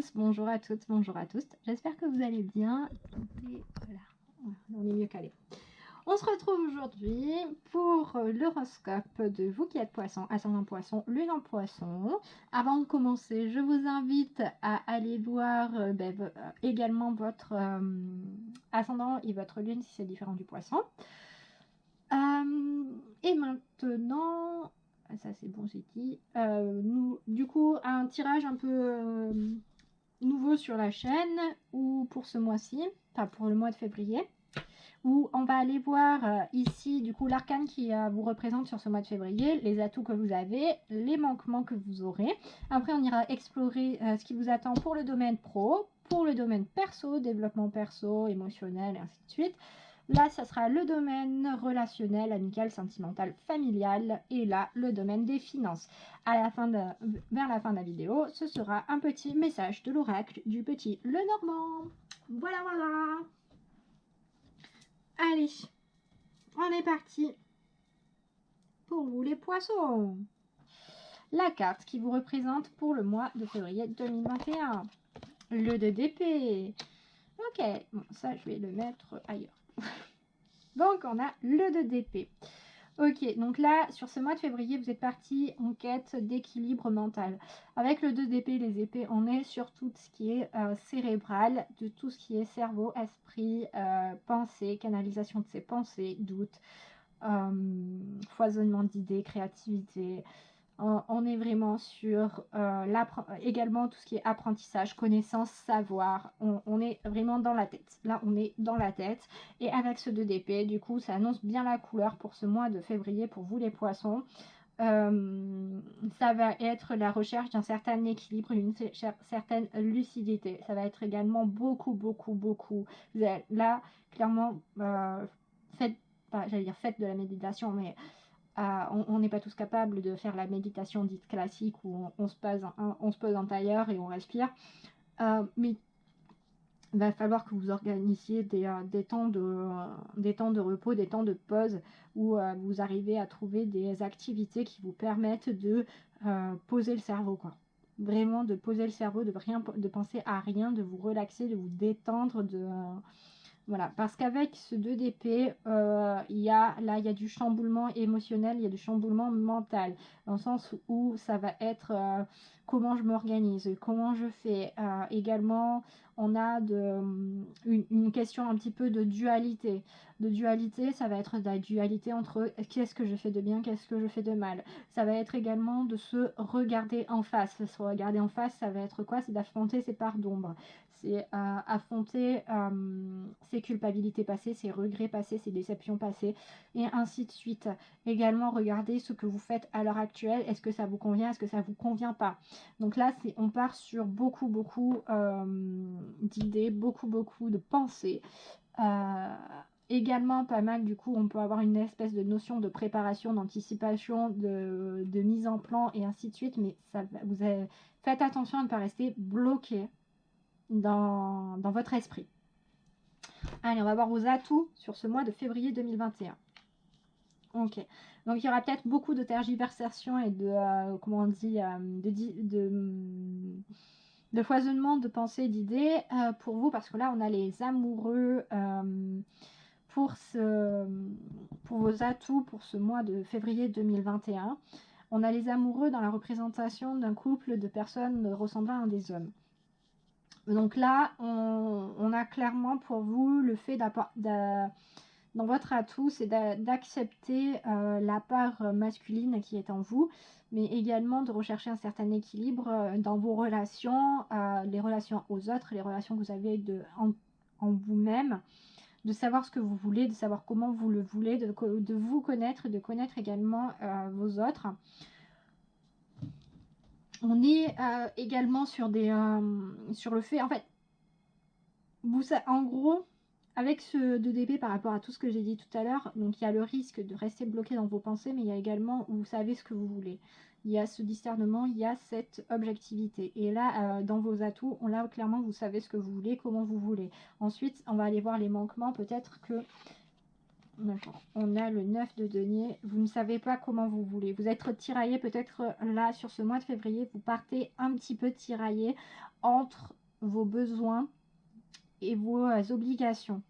tous, bonjour à toutes, bonjour à tous. J'espère que vous allez bien. Et voilà, on est mieux calé. On se retrouve aujourd'hui pour l'horoscope de vous qui êtes poisson, ascendant poisson, lune en poisson. Avant de commencer, je vous invite à aller voir également votre ascendant et votre lune si c'est différent du poisson. Et maintenant, ça c'est bon, j'ai dit. Du coup, un tirage un peu nouveau sur la chaîne ou pour ce mois-ci, enfin pour le mois de février, où on va aller voir ici du coup l'arcane qui vous représente sur ce mois de février, les atouts que vous avez, les manquements que vous aurez. Après, on ira explorer ce qui vous attend pour le domaine pro, pour le domaine perso, développement perso, émotionnel et ainsi de suite. Là, ça sera le domaine relationnel, amical, sentimental, familial. Et là, le domaine des finances. Vers la fin de la vidéo, ce sera un petit message de l'oracle du petit Lenormand. Voilà, voilà. Allez, on est parti pour vous les poissons. La carte qui vous représente pour le mois de février 2021. Le 2 d'épée. Ok, bon, ça, je vais le mettre ailleurs. Donc, on a le 2 d'épée. Ok, donc là, sur ce mois de février, vous êtes parti en quête d'équilibre mental. Avec le 2 d'épée, les épées, on est sur tout ce qui est cérébral, de tout ce qui est cerveau, esprit, pensée, canalisation de ses pensées, doutes, foisonnement d'idées, créativité. On est vraiment sur également tout ce qui est apprentissage, connaissance, savoir. On est vraiment dans la tête. Là, on est dans la tête. Et avec ce 2 d'épée, du coup, ça annonce bien la couleur pour ce mois de février pour vous les poissons. Ça va être la recherche d'un certain équilibre, une certaine lucidité. Ça va être également beaucoup. Là, clairement, faites de la méditation, mais on n'est pas tous capables de faire la méditation dite classique où on se pose en tailleur et on respire. Mais il va falloir que vous organisiez des temps de repos, des temps de pause où vous arrivez à trouver des activités qui vous permettent de poser le cerveau, quoi. Vraiment de poser le cerveau, de penser à rien, de vous relaxer, de vous détendre, voilà, parce qu'avec ce 2 d'épée, il y a du chamboulement émotionnel, il y a du chamboulement mental, dans le sens où ça va être comment je m'organise, comment je fais. Également, on a une question un petit peu de dualité. De dualité, ça va être de la dualité entre qu'est-ce que je fais de bien, qu'est-ce que je fais de mal. Ça va être également de se regarder en face. Se regarder en face, ça va être quoi? C'est d'affronter ses parts d'ombre. C'est affronter ses culpabilités passées, ses regrets passés, ses déceptions passées, et ainsi de suite. Également, regardez ce que vous faites à l'heure actuelle. Est-ce que ça vous convient? Est-ce que ça vous convient pas? Donc là, on part sur beaucoup d'idées, beaucoup de pensées. Également pas mal, du coup on peut avoir une espèce de notion de préparation, d'anticipation, de mise en plan et ainsi de suite, mais faites attention à ne pas rester bloqué dans votre esprit. Allez, on va voir vos atouts sur ce mois de février 2021. Ok, donc il y aura peut-être beaucoup de tergiversations et comment on dit, de foisonnement de pensées, d'idées pour vous, parce que là on a les amoureux pour vos atouts pour ce mois de février 2021. On a les amoureux dans la représentation d'un couple de personnes ressemblant à des hommes. Donc là, on a clairement pour vous le fait dans votre atout, c'est d'accepter la part masculine qui est en vous, mais également de rechercher un certain équilibre dans vos relations, les relations aux autres, les relations que vous avez en vous-même, de savoir ce que vous voulez, de savoir comment vous le voulez, de vous connaître, de connaître également vos autres. On est également sur le fait, en fait, en gros, avec ce 2 DP par rapport à tout ce que j'ai dit tout à l'heure, donc il y a le risque de rester bloqué dans vos pensées, mais il y a également où vous savez ce que vous voulez. Il y a ce discernement, il y a cette objectivité. Et là, dans vos atouts, là, clairement, vous savez ce que vous voulez, comment vous voulez. Ensuite, on va aller voir les manquements. Peut-être que D'accord. On a le 9 de denier. Vous ne savez pas comment vous voulez. Vous êtes tiraillé peut-être là sur ce mois de février. Vous partez un petit peu tiraillé entre vos besoins et vos obligations.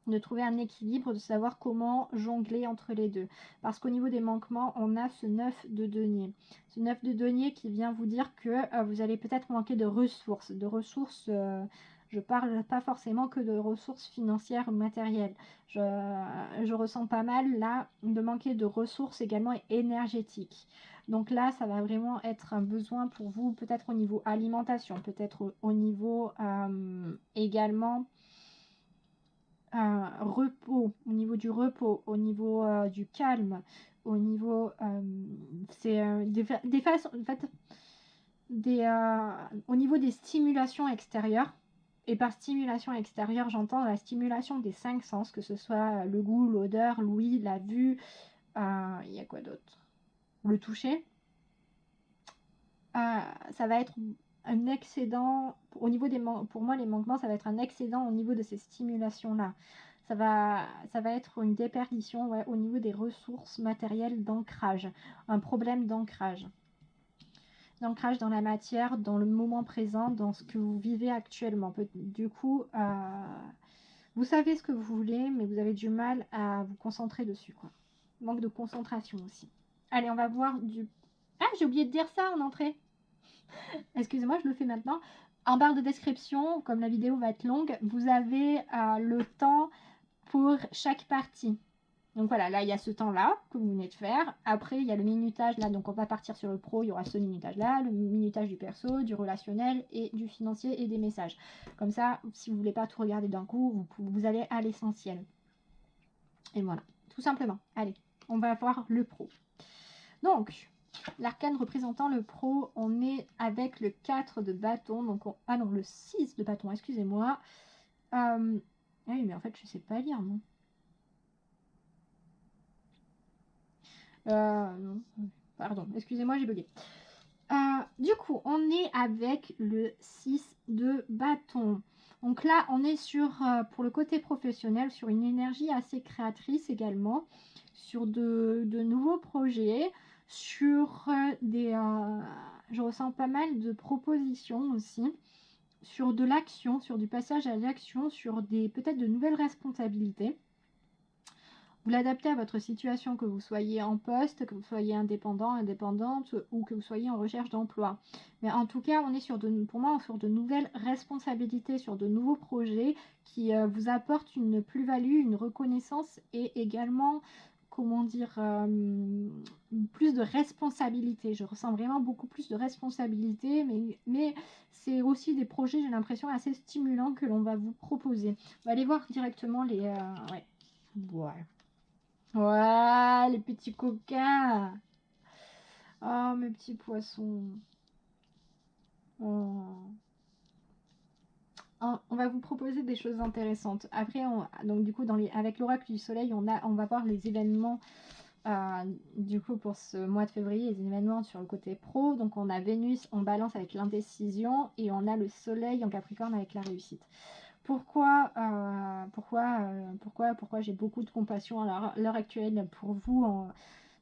De trouver un équilibre, de savoir comment jongler entre les deux. Parce qu'au niveau des manquements, on a ce 9 de denier. Ce 9 de denier qui vient vous dire que vous allez peut-être manquer de ressources. Je parle pas forcément que de ressources financières ou matérielles. Je ressens pas mal là de manquer de ressources également énergétiques. Donc là, ça va vraiment être un besoin pour vous, peut-être au niveau alimentation, peut-être au niveau également repos, au niveau du repos, au niveau du calme, au niveau c'est des façons, en fait, au niveau des stimulations extérieures. Et par stimulation extérieure, j'entends la stimulation des 5 sens, que ce soit le goût, l'odeur, l'ouïe, la vue, il y a quoi d'autre? Le toucher. Ça va être un excédent, au niveau pour moi les manquements, ça va être un excédent au niveau de ces stimulations-là. Ça va être une déperdition, ouais, au niveau des ressources matérielles d'ancrage, un problème d'ancrage. D'ancrage dans la matière, dans le moment présent, dans ce que vous vivez actuellement. Du coup, vous savez ce que vous voulez, mais vous avez du mal à vous concentrer dessus, quoi. Manque de concentration aussi. Allez, on va voir du... Ah, j'ai oublié de dire ça en entrée. Excusez-moi, je le fais maintenant. En barre de description, comme la vidéo va être longue, vous avez le temps pour chaque partie. Donc voilà, là il y a ce temps-là que vous venez de faire. Après il y a le minutage là, donc on va partir sur le pro, il y aura ce minutage-là, le minutage du perso, du relationnel et du financier et des messages. Comme ça, si vous ne voulez pas tout regarder d'un coup, vous allez à l'essentiel. Et voilà, tout simplement. Allez, on va voir le pro. Donc, l'arcane représentant le pro, on est avec le 4 de bâton. Donc ah non, le 6 de bâton, excusez-moi. Oui, mais en fait, je sais pas lire, non. Non. Pardon, excusez-moi, j'ai bugué. Du coup, on est avec le 6 de bâton. Donc là, on est sur, pour le côté professionnel, sur une énergie assez créatrice également, sur de nouveaux projets, sur je ressens pas mal de propositions aussi, sur de l'action, sur du passage à l'action, sur peut-être de nouvelles responsabilités. Vous l'adaptez à votre situation, que vous soyez en poste, que vous soyez indépendant, indépendante ou que vous soyez en recherche d'emploi. Mais en tout cas, on est pour moi sur de nouvelles responsabilités, sur de nouveaux projets qui vous apportent une plus-value, une reconnaissance et également, comment dire, plus de responsabilité. Je ressens vraiment beaucoup plus de responsabilité, mais c'est aussi des projets, j'ai l'impression, assez stimulants que l'on va vous proposer. On va aller voir directement les... Ouais. Ouais, les petits coquins. Oh, mes petits poissons. Oh. On va vous proposer des choses intéressantes. Après, donc du coup, avec l'oracle du soleil, on va voir les événements. Du coup, pour ce mois de février, les événements sur le côté pro. Donc, on a Vénus en balance avec l'indécision et on a le soleil en capricorne avec la réussite. Pourquoi j'ai beaucoup de compassion à l'heure actuelle pour vous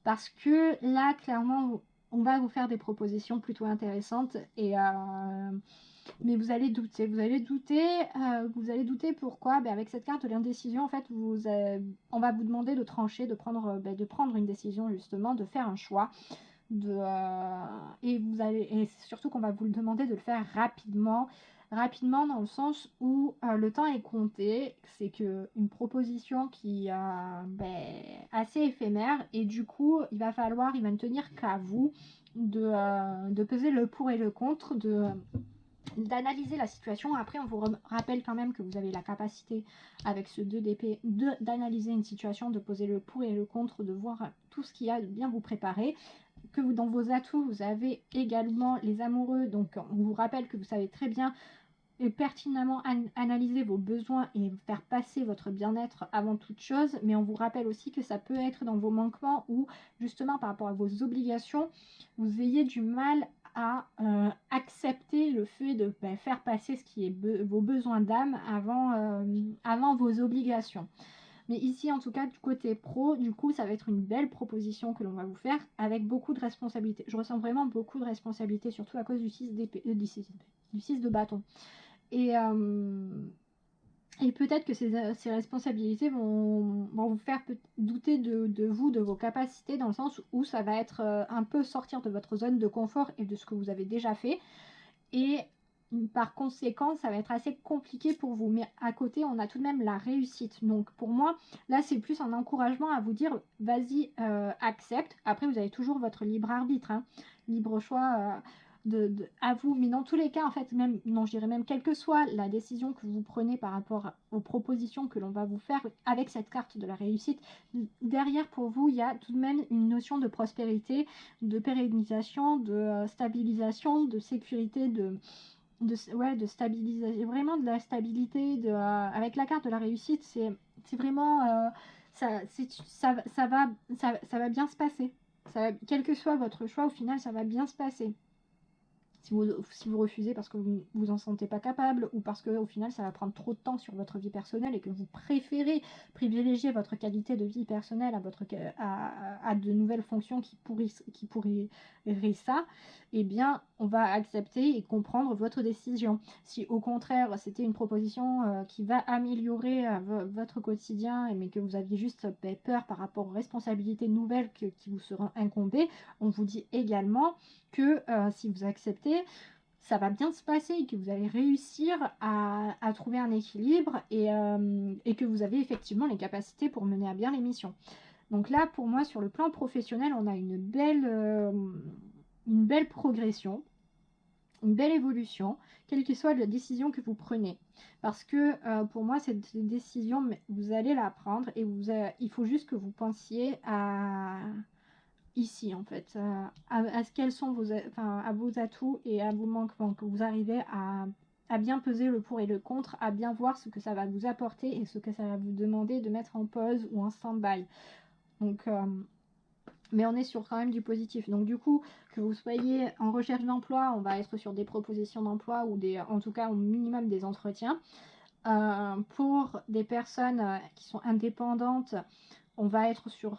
parce que là, clairement, on va vous faire des propositions plutôt intéressantes mais vous allez douter. Vous allez douter pourquoi avec cette carte de l'indécision, en fait, on va vous demander de trancher, de prendre une décision, justement, de faire un choix. Et surtout qu'on va vous le demander de le faire rapidement dans le sens où le temps est compté, c'est une proposition qui est assez éphémère et du coup il va ne tenir qu'à vous de peser le pour et le contre, d'analyser la situation. Après on vous rappelle quand même que vous avez la capacité avec ce 2 d'épée d'analyser une situation, de poser le pour et le contre, de voir tout ce qu'il y a, de bien vous préparer, que dans vos atouts vous avez également les amoureux, donc on vous rappelle que vous savez très bien et pertinemment analyser vos besoins et faire passer votre bien-être avant toute chose, mais on vous rappelle aussi que ça peut être dans vos manquements ou justement par rapport à vos obligations, vous ayez du mal à accepter le fait de faire passer ce qui est vos besoins d'âme avant vos obligations. Mais ici, en tout cas, du côté pro, du coup, ça va être une belle proposition que l'on va vous faire avec beaucoup de responsabilités. Je ressens vraiment beaucoup de responsabilités, surtout à cause du 6 d'épée, du 6 de bâton. Et peut-être que ces responsabilités vont vous faire douter de vous, de vos capacités, dans le sens où ça va être un peu sortir de votre zone de confort et de ce que vous avez déjà fait. Et par conséquent, ça va être assez compliqué pour vous. Mais à côté, on a tout de même la réussite. Donc pour moi, là, c'est plus un encouragement à vous dire, vas-y, accepte. Après, vous avez toujours votre libre arbitre, hein, libre choix à vous. Mais dans tous les cas, en fait, même, non, je dirais même, quelle que soit la décision que vous prenez par rapport aux propositions que l'on va vous faire avec cette carte de la réussite, derrière, pour vous, il y a tout de même une notion de prospérité, de pérennisation, de stabilisation, de sécurité, de stabilisation, vraiment de la stabilité. Avec la carte de la réussite, c'est vraiment, ça va bien se passer. Quel que soit votre choix, au final, ça va bien se passer. Si vous refusez parce que vous vous en sentez pas capable, ou parce que au final ça va prendre trop de temps sur votre vie personnelle et que vous préférez privilégier votre qualité de vie personnelle à de nouvelles fonctions qui pourraient ça, eh bien on va accepter et comprendre votre décision. Si au contraire c'était une proposition qui va améliorer votre quotidien, mais que vous aviez juste peur par rapport aux responsabilités nouvelles qui vous seront incombées, on vous dit également que si vous acceptez, ça va bien se passer et que vous allez réussir à trouver un équilibre et que vous avez effectivement les capacités pour mener à bien les missions. Donc là, pour moi, sur le plan professionnel, on a une belle progression, une belle évolution, quelle que soit la décision que vous prenez. Parce que pour moi, cette décision, vous allez la prendre et il faut juste que vous pensiez ici en fait, à ce quels sont à vos atouts et à vos manquements, que vous arrivez à bien peser le pour et le contre, à bien voir ce que ça va vous apporter et ce que ça va vous demander de mettre en pause ou en stand-by. Donc mais on est sur quand même du positif. Donc du coup, que vous soyez en recherche d'emploi, on va être sur des propositions d'emploi ou en tout cas au minimum des entretiens. Pour des personnes qui sont indépendantes, on va être sur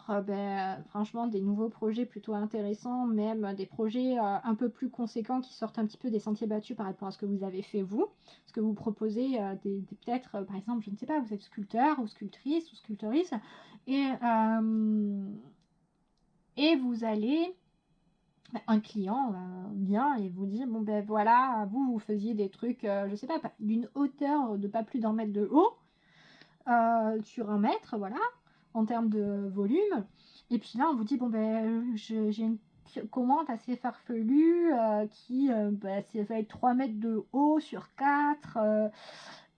franchement des nouveaux projets plutôt intéressants, même des projets un peu plus conséquents qui sortent un petit peu des sentiers battus par rapport à ce que vous avez fait vous, ce que vous proposez, peut-être par exemple, je ne sais pas, vous êtes sculpteur ou sculptrice ou sculptrice et vous allez, un client vient et vous dit, bon ben voilà, vous faisiez des trucs, je sais pas, d'une hauteur de pas plus d'1 mètre de haut, sur 1 mètre, voilà, en termes de volume. Et puis là, on vous dit, bon ben, j'ai une commande assez farfelue qui ça va être 3 mètres de haut sur 4.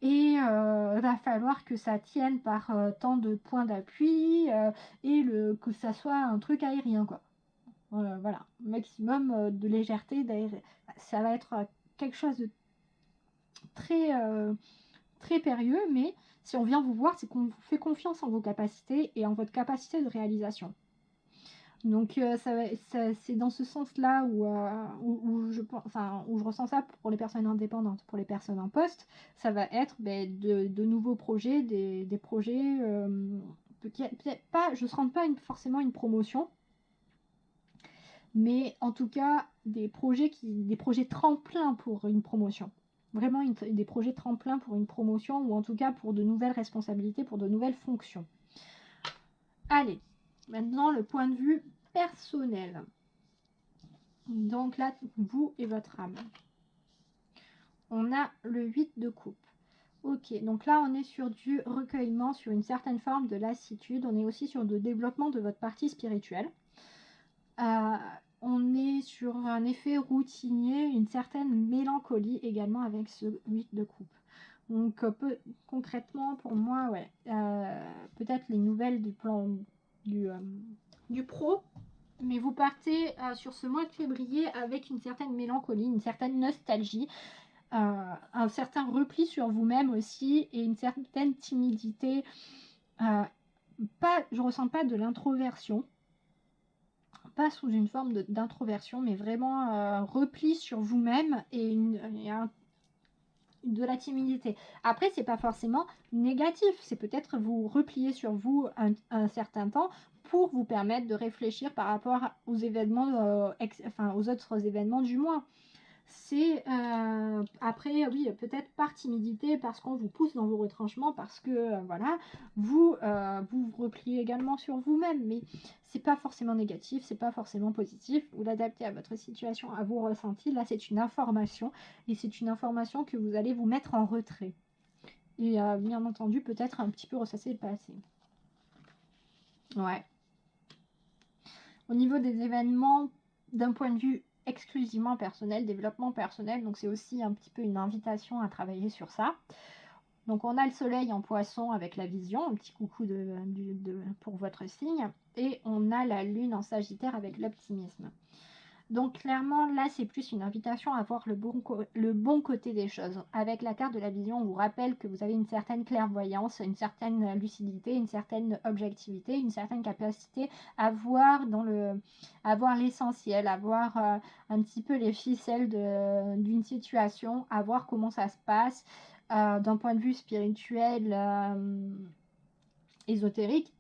Et va falloir que ça tienne par tant de points d'appui et que ça soit un truc aérien, quoi. Voilà, maximum de légèreté, ça va être quelque chose de très, très périlleux, mais si on vient vous voir, c'est qu'on vous fait confiance en vos capacités et en votre capacité de réalisation. Donc c'est dans ce sens-là où je ressens ça pour les personnes indépendantes. Pour les personnes en poste, ça va être de nouveaux projets, des projets peut-être pas, je ne rends pas forcément une promotion, mais en tout cas des projets tremplins pour une promotion. Vraiment des projets tremplins pour une promotion, ou en tout cas pour de nouvelles responsabilités, pour de nouvelles fonctions. Allez, maintenant le point de vue personnel. Donc là, vous et votre âme. On a le 8 de coupe. Ok, donc là on est sur du recueillement, sur une certaine forme de lassitude. On est aussi sur le développement de votre partie spirituelle. On est sur un effet routinier, une certaine mélancolie également avec ce 8 de coupe. Donc concrètement pour moi, ouais, peut-être les nouvelles du plan du pro, mais vous partez sur ce mois de février avec une certaine mélancolie, une certaine nostalgie, un certain repli sur vous-même aussi et une certaine timidité. Je ressens pas de l'introversion, pas sous une forme d'introversion, mais vraiment repli sur vous-même et de la timidité. Après, c'est pas forcément négatif, c'est peut-être vous replier sur vous un certain temps pour vous permettre de réfléchir par rapport aux événements, aux autres événements du mois. C'est après, oui, peut-être par timidité, parce qu'on vous pousse dans vos retranchements, parce que voilà, vous vous repliez également sur vous-même, mais c'est pas forcément négatif, c'est pas forcément positif. Vous l'adaptez à votre situation, à vos ressentis. Là, c'est une information, et c'est une information que vous allez vous mettre en retrait. Et bien entendu, peut-être un petit peu ressasser le passé. Ouais. Au niveau des événements, d'un point de vue exclusivement personnel, développement personnel, donc c'est aussi un petit peu une invitation à travailler sur ça. Donc on a le soleil en poisson avec la vision, un petit coucou pour votre signe, et on a la lune en sagittaire avec l'optimisme. Donc clairement, là, c'est plus une invitation à voir le bon côté des choses. Avec la carte de la vision, on vous rappelle que vous avez une certaine clairvoyance, une certaine lucidité, une certaine objectivité, une certaine capacité à voir l'essentiel, à voir un petit peu les ficelles d'une situation, à voir comment ça se passe d'un point de vue spirituel, ésotérique.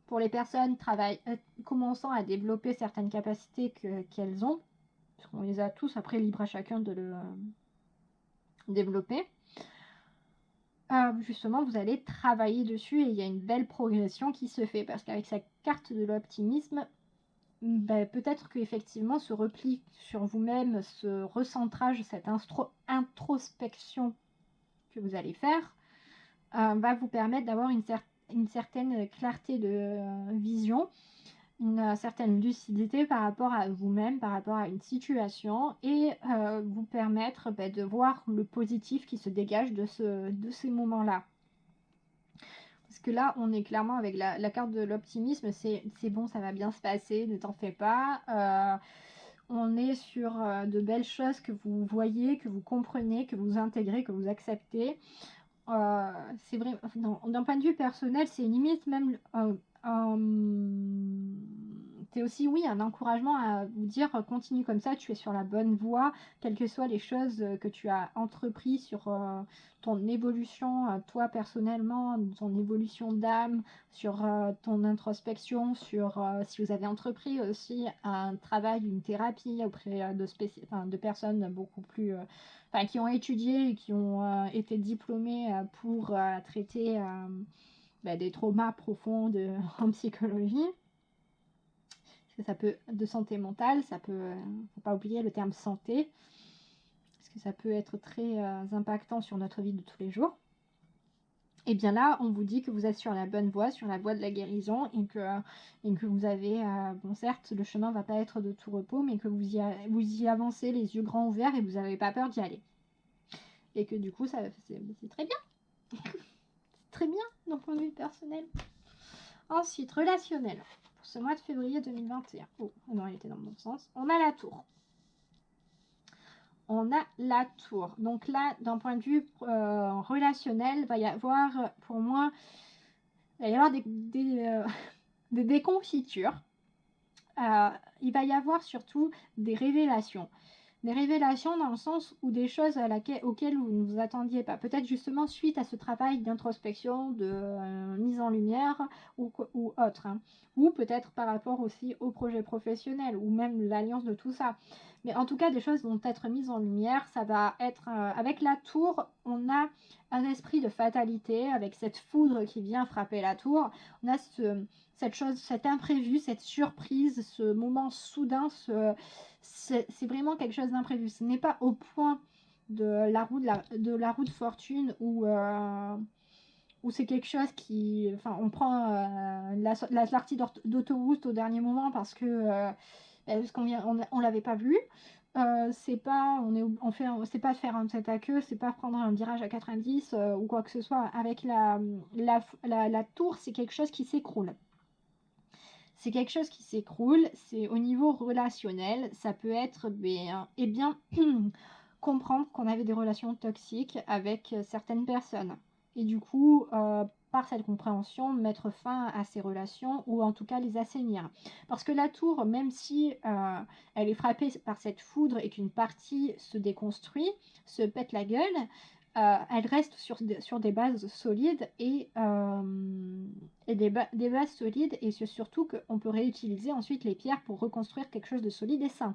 Pour les personnes commençant à développer certaines capacités qu'elles ont, parce qu'on les a tous, après libre à chacun de le développer, justement vous allez travailler dessus et il y a une belle progression qui se fait, parce qu'avec sa carte de l'optimisme, peut-être qu'effectivement ce repli sur vous-même, ce recentrage, cette introspection que vous allez faire va vous permettre d'avoir une certaine clarté de vision, une certaine lucidité par rapport à vous-même, par rapport à une situation, et vous permettre de voir le positif qui se dégage de ces moments-là. Parce que là, on est clairement avec la carte de l'optimisme, c'est bon, ça va bien se passer, ne t'en fais pas. On est sur de belles choses que vous voyez, que vous comprenez, que vous intégrez, que vous acceptez. C'est vrai, d'un point de vue personnel, c'est limite même c'est aussi, oui, un encouragement à vous dire continue comme ça, tu es sur la bonne voie, quelles que soient les choses que tu as entreprises sur ton évolution, toi personnellement, ton évolution d'âme, sur ton introspection, sur si vous avez entrepris aussi un travail, une thérapie auprès de personnes beaucoup plus qui ont étudié et qui ont été diplômés pour traiter des traumas profonds en psychologie. Parce que ça peut, de santé mentale, ça peut, faut pas oublier le terme santé, parce que ça peut être très impactant sur notre vie de tous les jours. Et bien là, on vous dit que vous êtes sur la bonne voie, sur la voie de la guérison, et que vous avez, bon certes, le chemin va pas être de tout repos, mais que vous y avancez les yeux grands ouverts et vous n'avez pas peur d'y aller. Et que du coup, c'est très bien. C'est très bien, d'un point de vue personnel. Ensuite, relationnel. Pour ce mois de février 2021. Oh, non, elle était dans le bon sens. On a la tour. On a la tour. Donc là, d'un point de vue relationnel, il va y avoir, pour moi, il va y avoir des déconfitures. Il va y avoir surtout des révélations. Des révélations dans le sens où des choses auxquelles vous ne vous attendiez pas. Peut-être justement suite à ce travail d'introspection, de mise en lumière ou autre. Hein. Ou peut-être par rapport aussi au projet professionnel ou même l'alliance de tout ça. Mais en tout cas, des choses vont être mises en lumière. Ça va être... avec la tour, on a un esprit de fatalité. Avec cette foudre qui vient frapper la tour, on a cette chose, cet imprévu, cette surprise, ce moment soudain, c'est vraiment quelque chose d'imprévu. Ce n'est pas au point de la roue de fortune où c'est quelque chose qui... Enfin, on prend la sortie d'autoroute au dernier moment parce qu'on l'avait pas vu. C'est pas c'est pas faire un tête à queue, c'est pas prendre un virage à 90 ou quoi que ce soit. Avec la tour, c'est quelque chose qui s'écroule. C'est quelque chose qui s'écroule, c'est au niveau relationnel, ça peut être comprendre qu'on avait des relations toxiques avec certaines personnes. et du coup, par cette compréhension, mettre fin à ces relations ou en tout cas les assainir. Parce que la tour, même si elle est frappée par cette foudre et qu'une partie se déconstruit, se pète la gueule, elle reste sur des bases solides et des bases solides, et c'est surtout qu'on peut réutiliser ensuite les pierres pour reconstruire quelque chose de solide et sain.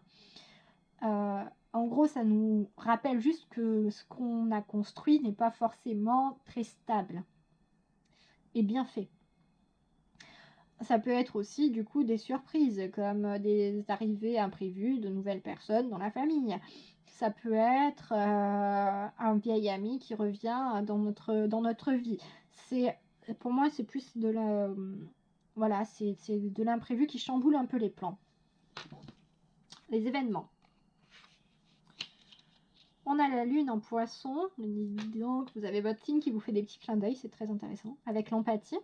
En gros, ça nous rappelle juste que ce qu'on a construit n'est pas forcément très stable et bien fait. Ça peut être aussi du coup des surprises, comme des arrivées imprévues de nouvelles personnes dans la famille. Ça peut être un vieil ami qui revient dans notre vie. Pour moi, c'est plus de la, voilà, c'est de l'imprévu qui chamboule un peu les plans, les événements. On a la lune en poisson, donc vous avez votre signe qui vous fait des petits clins d'œil, c'est très intéressant, avec l'empathie.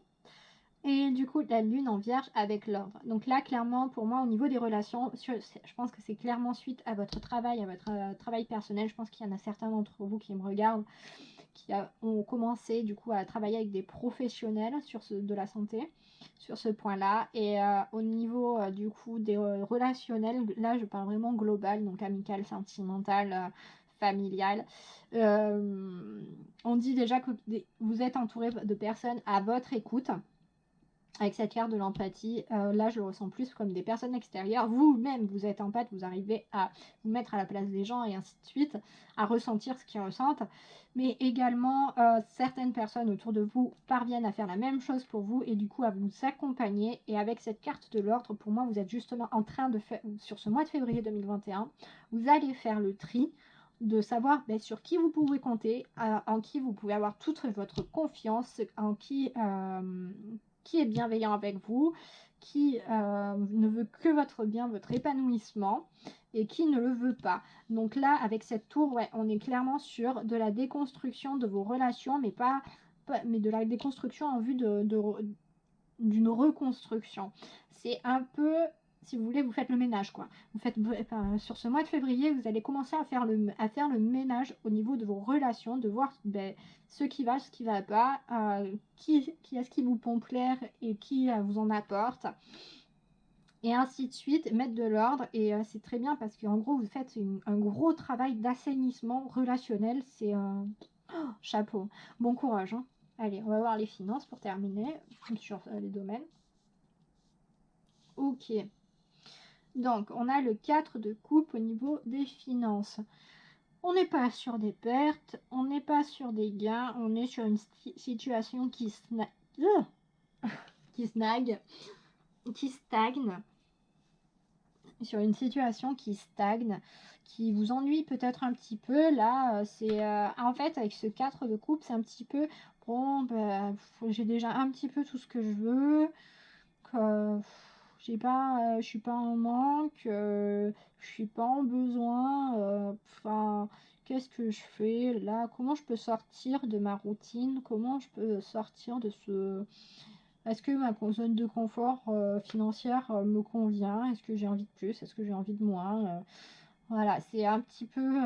Et du coup, la lune en vierge avec l'ordre. Donc là, clairement, pour moi, au niveau des relations, je pense que c'est clairement suite à votre travail, à votre travail personnel. Je pense qu'il y en a certains d'entre vous qui me regardent, qui ont commencé du coup à travailler avec des professionnels de la santé, sur ce point-là. Et au niveau du coup des relationnels, là, je parle vraiment global, donc amical, sentimental, familial. On dit déjà que vous êtes entouré de personnes à votre écoute. Avec cette carte de l'empathie, là je le ressens plus comme des personnes extérieures. Vous-même, vous êtes empathe, vous arrivez à vous mettre à la place des gens et ainsi de suite, à ressentir ce qu'ils ressentent. Mais également, certaines personnes autour de vous parviennent à faire la même chose pour vous et du coup à vous accompagner. Et avec cette carte de l'ordre, pour moi, vous êtes justement en train de faire, sur ce mois de février 2021, vous allez faire le tri de savoir sur qui vous pouvez compter, en qui vous pouvez avoir toute votre confiance, en qui est bienveillant avec vous, qui ne veut que votre bien, votre épanouissement, et qui ne le veut pas. Donc là, avec cette tour, ouais, on est clairement sur de la déconstruction de vos relations, mais de la déconstruction en vue d'une reconstruction. C'est un peu, si vous voulez, vous faites le ménage, quoi. Sur ce mois de février, vous allez commencer à faire le ménage au niveau de vos relations, de voir ce qui va, ce qui va pas, qui est-ce qui vous pompe l'air et qui vous en apporte. Et ainsi de suite, mettre de l'ordre. Et c'est très bien parce qu'en gros, vous faites un gros travail d'assainissement relationnel. C'est un chapeau. Bon courage, hein. Allez, on va voir les finances pour terminer sur les domaines. Ok. Donc, on a le 4 de coupe au niveau des finances. On n'est pas sur des pertes, on n'est pas sur des gains, on est sur une situation qui stagne. Sur une situation qui stagne, qui vous ennuie peut-être un petit peu. Là, c'est en fait avec ce 4 de coupe, c'est un petit peu bon, j'ai déjà un petit peu tout ce que je veux, que je suis pas en manque, je suis pas en besoin, enfin qu'est-ce que je fais là, comment je peux sortir de ma routine, comment je peux sortir de ce... Est-ce que ma zone de confort financière me convient? Est-ce que j'ai envie de plus? Est-ce que j'ai envie de moins? Voilà, c'est un petit peu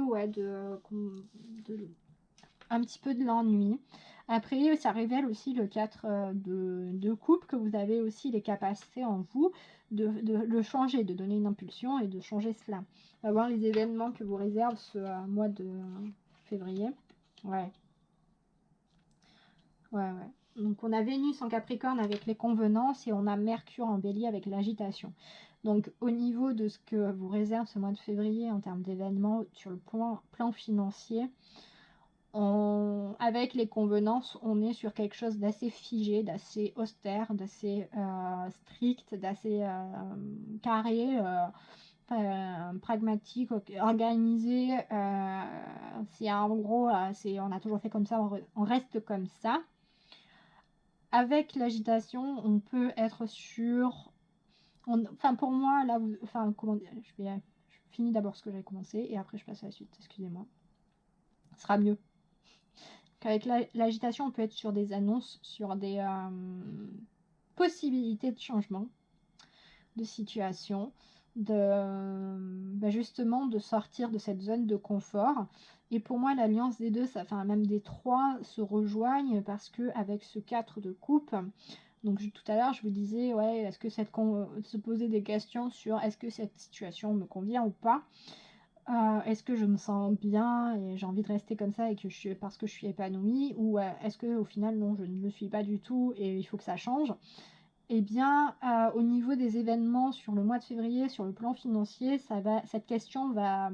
ouais, un petit peu de l'ennui. Après, ça révèle aussi le 4 de coupe, que vous avez aussi les capacités en vous de le changer, de donner une impulsion et de changer cela. On va voir les événements que vous réserve ce mois de février. Ouais. Ouais. Donc on a Vénus en Capricorne avec les convenances et on a Mercure en Bélier avec l'agitation. Donc au niveau de ce que vous réserve ce mois de février en termes d'événements sur le plan financier, avec les convenances, on est sur quelque chose d'assez figé, d'assez austère, d'assez strict, d'assez carré, pragmatique, organisé. C'est en gros, on a toujours fait comme ça, on reste comme ça. Avec l'agitation, on peut être sur... Enfin, pour moi, là, comment dire, je finis d'abord ce que j'avais commencé et après je passe à la suite, excusez-moi. Ce sera mieux. Avec l'agitation, on peut être sur des annonces, sur des possibilités de changement de situation. justement de sortir de cette zone de confort. Et pour moi, l'alliance des deux, enfin même des trois, se rejoignent parce que avec ce 4 de coupe, donc tout à l'heure je vous disais, ouais, est-ce que se poser des questions sur est-ce que cette situation me convient ou pas, est-ce que je me sens bien et j'ai envie de rester comme ça et parce que je suis épanouie, ou est-ce que au final non, je ne le suis pas du tout et il faut que ça change. Eh bien, au niveau des événements sur le mois de février, sur le plan financier, cette question va...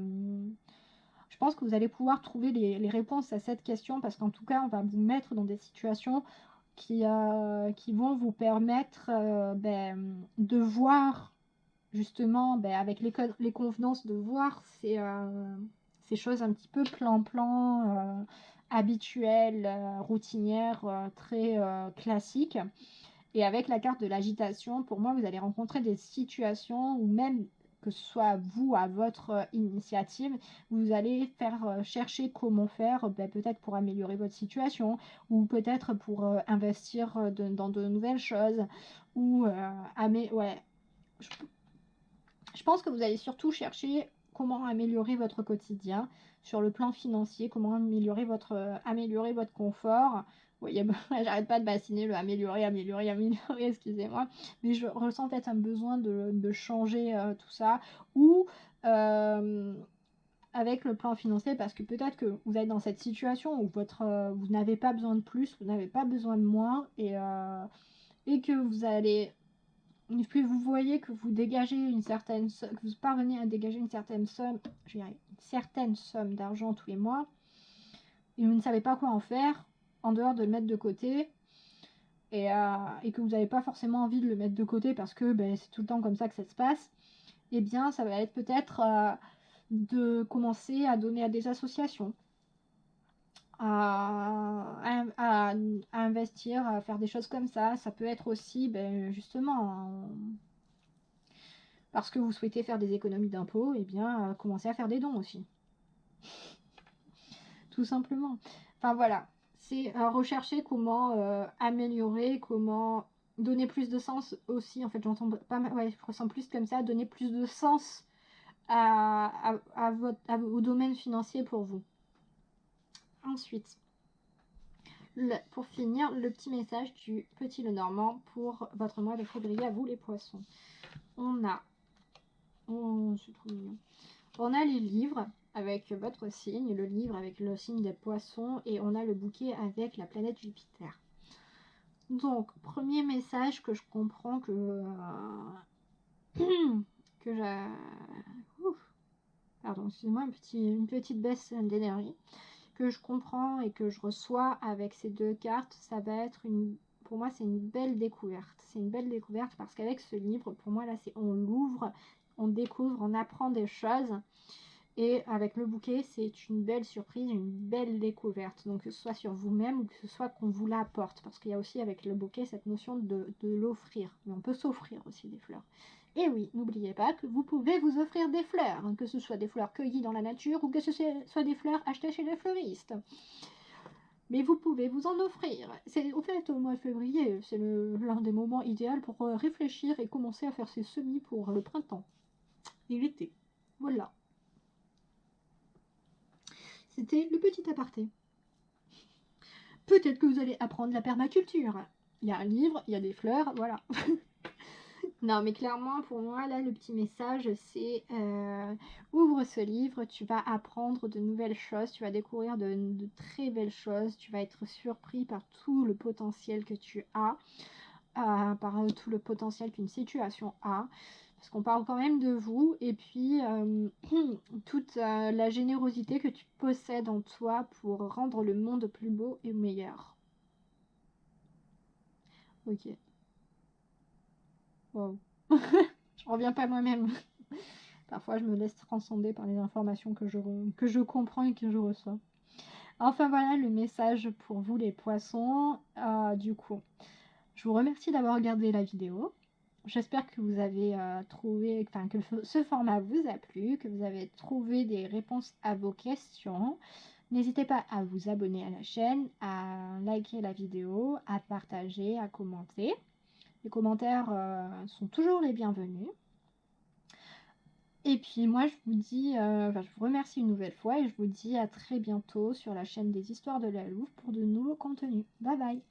je pense que vous allez pouvoir trouver les réponses à cette question, parce qu'en tout cas, on va vous mettre dans des situations qui vont vous permettre de voir, justement, avec les convenances, de voir ces choses un petit peu plan-plan, habituelles, routinières, très classiques. Et avec la carte de l'agitation, pour moi, vous allez rencontrer des situations où même que ce soit vous à votre initiative, vous allez faire chercher comment faire, peut-être pour améliorer votre situation, ou peut-être pour investir dans de nouvelles choses, ou ouais. Je pense que vous allez surtout chercher comment améliorer votre quotidien sur le plan financier, comment améliorer votre confort. Vous voyez, j'arrête pas de bassiner le améliorer, excusez-moi. Mais je ressens peut-être un besoin de changer tout ça. Ou avec le plan financier, parce que peut-être que vous êtes dans cette situation où vous n'avez pas besoin de plus, vous n'avez pas besoin de moins, et que vous allez... Et puis vous voyez que vous dégagez que vous parvenez à dégager une certaine somme, une certaine somme d'argent tous les mois, et vous ne savez pas quoi en faire, en dehors de le mettre de côté, et que vous n'avez pas forcément envie de le mettre de côté parce que c'est tout le temps comme ça que ça se passe. Eh bien, ça va être peut-être de commencer à donner à des associations, à investir, à faire des choses comme ça. Ça peut être aussi, justement, parce que vous souhaitez faire des économies d'impôts, et bien, commencez à faire des dons aussi. Tout simplement. Enfin voilà, c'est rechercher comment améliorer, comment donner plus de sens aussi. En fait, j'entends pas mal, ouais, je ressens plus comme ça, donner plus de sens au domaine financier pour vous. Ensuite, pour finir, le petit message du Petit Lenormand pour votre mois de février à vous les poissons. On a les livres avec votre signe, le livre avec le signe des poissons, et on a le bouquet avec la planète Jupiter. Donc, premier message que je comprends que pardon, excusez-moi, une petite baisse d'énergie que je comprends et que je reçois avec ces deux cartes, ça va être pour moi, c'est une belle découverte. C'est une belle découverte parce qu'avec ce livre, pour moi, là, on l'ouvre, on découvre, on apprend des choses. Et avec le bouquet, c'est une belle surprise, une belle découverte. Donc que ce soit sur vous-même ou que ce soit qu'on vous l'apporte. Parce qu'il y a aussi avec le bouquet cette notion de l'offrir. Mais on peut s'offrir aussi des fleurs. Et oui, n'oubliez pas que vous pouvez vous offrir des fleurs. Que ce soit des fleurs cueillies dans la nature ou que ce soit des fleurs achetées chez les fleuristes. Mais vous pouvez vous en offrir. Au fait, au mois de février, c'est l'un des moments idéaux pour réfléchir et commencer à faire ses semis pour le printemps et l'été. Voilà. C'était le petit aparté. Peut-être que vous allez apprendre la permaculture. Il y a un livre, il y a des fleurs, voilà. Non, mais clairement, pour moi, là, le petit message, c'est ouvre ce livre, tu vas apprendre de nouvelles choses, tu vas découvrir de très belles choses, tu vas être surpris par tout le potentiel que tu as, par tout le potentiel qu'une situation a. Parce qu'on parle quand même de vous, et puis toute la générosité que tu possèdes en toi pour rendre le monde plus beau et meilleur. Ok. Wow. Je reviens pas moi-même. Parfois, je me laisse transcender par les informations que je comprends et que je reçois. Enfin voilà le message pour vous les poissons. Du coup, je vous remercie d'avoir regardé la vidéo. J'espère que vous avez trouvé, que ce format vous a plu, que vous avez trouvé des réponses à vos questions. N'hésitez pas à vous abonner à la chaîne, à liker la vidéo, à partager, à commenter. Les commentaires sont toujours les bienvenus. Et puis moi, je vous dis, je vous remercie une nouvelle fois et je vous dis à très bientôt sur la chaîne des Histoires de la Louve pour de nouveaux contenus. Bye bye!